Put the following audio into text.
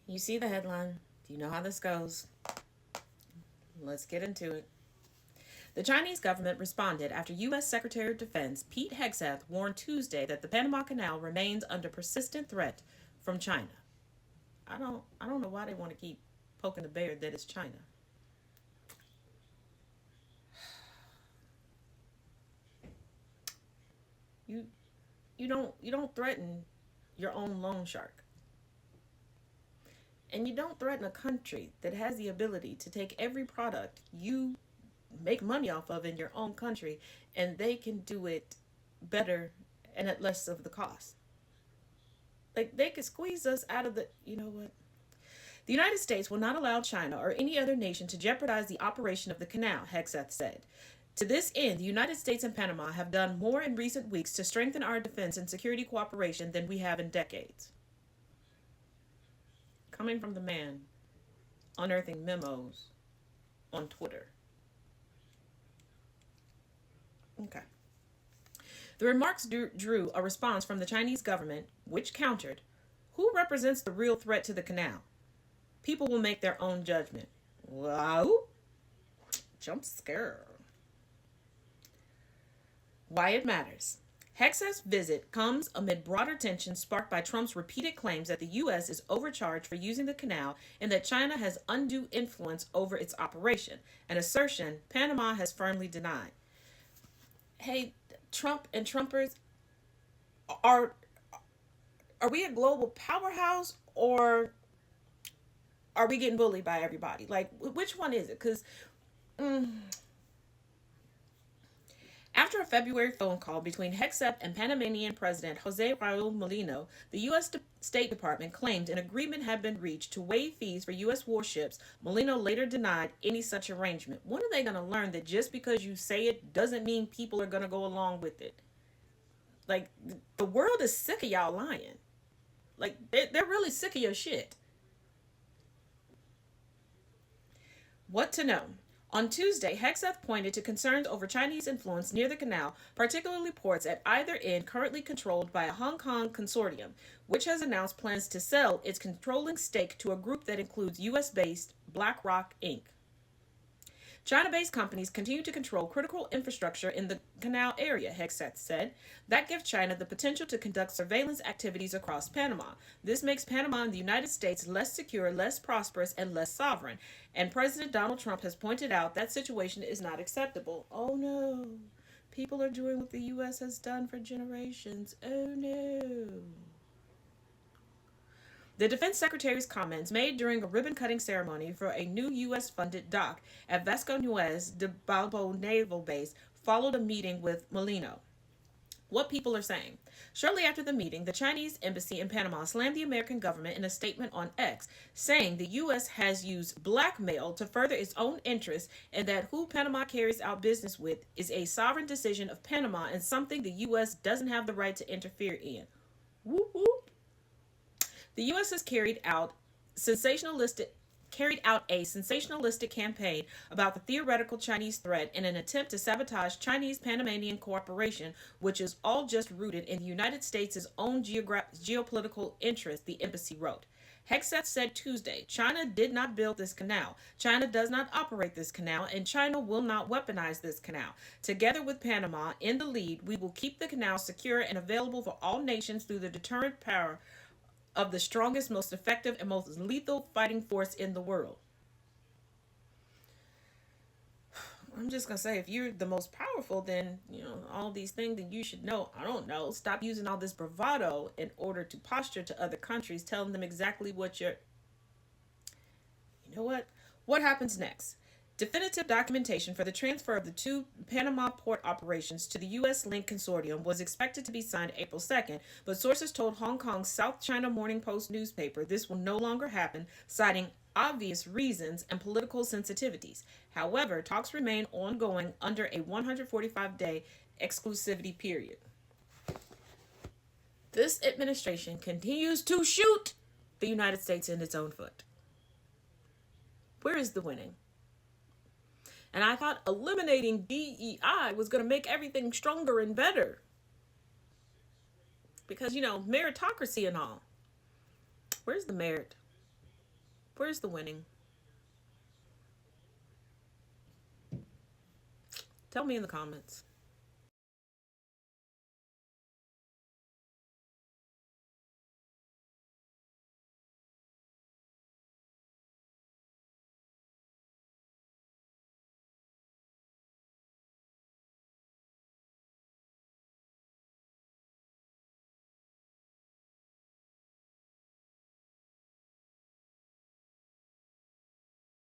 You see the headline. You know how this goes. Let's get into it. The Chinese government responded after U.S. Secretary of Defense Pete Hegseth warned Tuesday that the Panama Canal remains under persistent threat from China. I don't know why they want to keep poking the bear that it's China. You you don't threaten your own loan shark. And you don't threaten a country that has the ability to take every product you make money off of in your own country and they can do it better and at less of the cost. Like they could squeeze us out of the, you know what? The United States will not allow China or any other nation to jeopardize the operation of the canal, Hegseth said. To this end, the United States and Panama have done more in recent weeks to strengthen our defense and security cooperation than we have in decades. Coming from the man unearthing memos on Twitter. Okay. The remarks drew a response from the Chinese government, which countered, who represents the real threat to the canal? People will make their own judgment. Wow. Jump scare. Why it matters. Hegseth's visit comes amid broader tension sparked by Trump's repeated claims that the U.S. is overcharged for using the canal and that China has undue influence over its operation, an assertion Panama has firmly denied. Hey, Trump and Trumpers, are are we a global powerhouse or are we getting bullied by everybody? Like, which one is it? Because after a February phone call between Hegseth and Panamanian President Jose Raul Molino, the U.S. State Department claimed an agreement had been reached to waive fees for U.S. warships. Molino later denied any such arrangement. When are they going to learn that just because you say it doesn't mean people are going to go along with it? Like, the world is sick of y'all lying. Like, they're really sick of your shit. What to know? On Tuesday, Hegseth pointed to concerns over Chinese influence near the canal, particularly ports at either end currently controlled by a Hong Kong consortium, which has announced plans to sell its controlling stake to a group that includes U.S. based BlackRock Inc. China based companies continue to control critical infrastructure in the canal area, Hegseth said. That gives China the potential to conduct surveillance activities across Panama. This makes Panama and the United States less secure, less prosperous, and less sovereign. And President Donald Trump has pointed out that situation is not acceptable. Oh no. People are doing what the U.S. has done for generations. Oh no. The Defense Secretary's comments made during a ribbon cutting ceremony for a new U.S. funded dock at Vasco Nuez de Balbo Naval Base followed a meeting with Molino. What people are saying. Shortly after the meeting, the Chinese embassy in Panama slammed the American government in a statement on X, saying the U.S. has used blackmail to further its own interests and that who Panama carries out business with is a sovereign decision of Panama and something the U.S. doesn't have the right to interfere in. Whoop whoop. The U.S. has carried out a sensationalistic campaign about the theoretical Chinese threat in an attempt to sabotage Chinese Panamanian cooperation, which is all just rooted in the United States' own geopolitical interest, the embassy wrote. Hegseth said Tuesday, China did not build this canal. China does not operate this canal, and China will not weaponize this canal. Together with Panama in the lead, we will keep the canal secure and available for all nations through the deterrent power of the strongest, most effective, and most lethal fighting force in the world. I'm just gonna say, if you're the most powerful, then all these things that you should know. I don't know. Stop using all this bravado in order to posture to other countries, telling them exactly what you're. You know what? What happens next? Definitive documentation for the transfer of the two Panama port operations to the U.S. Link Consortium was expected to be signed April 2nd, but sources told Hong Kong's South China Morning Post newspaper this will no longer happen, citing obvious reasons and political sensitivities. However, talks remain ongoing under a 145-day exclusivity period. This administration continues to shoot the United States in its own foot. Where is the winning? And I thought eliminating DEI was going to make everything stronger and better. Because, meritocracy and all. Where's the merit? Where's the winning? Tell me in the comments.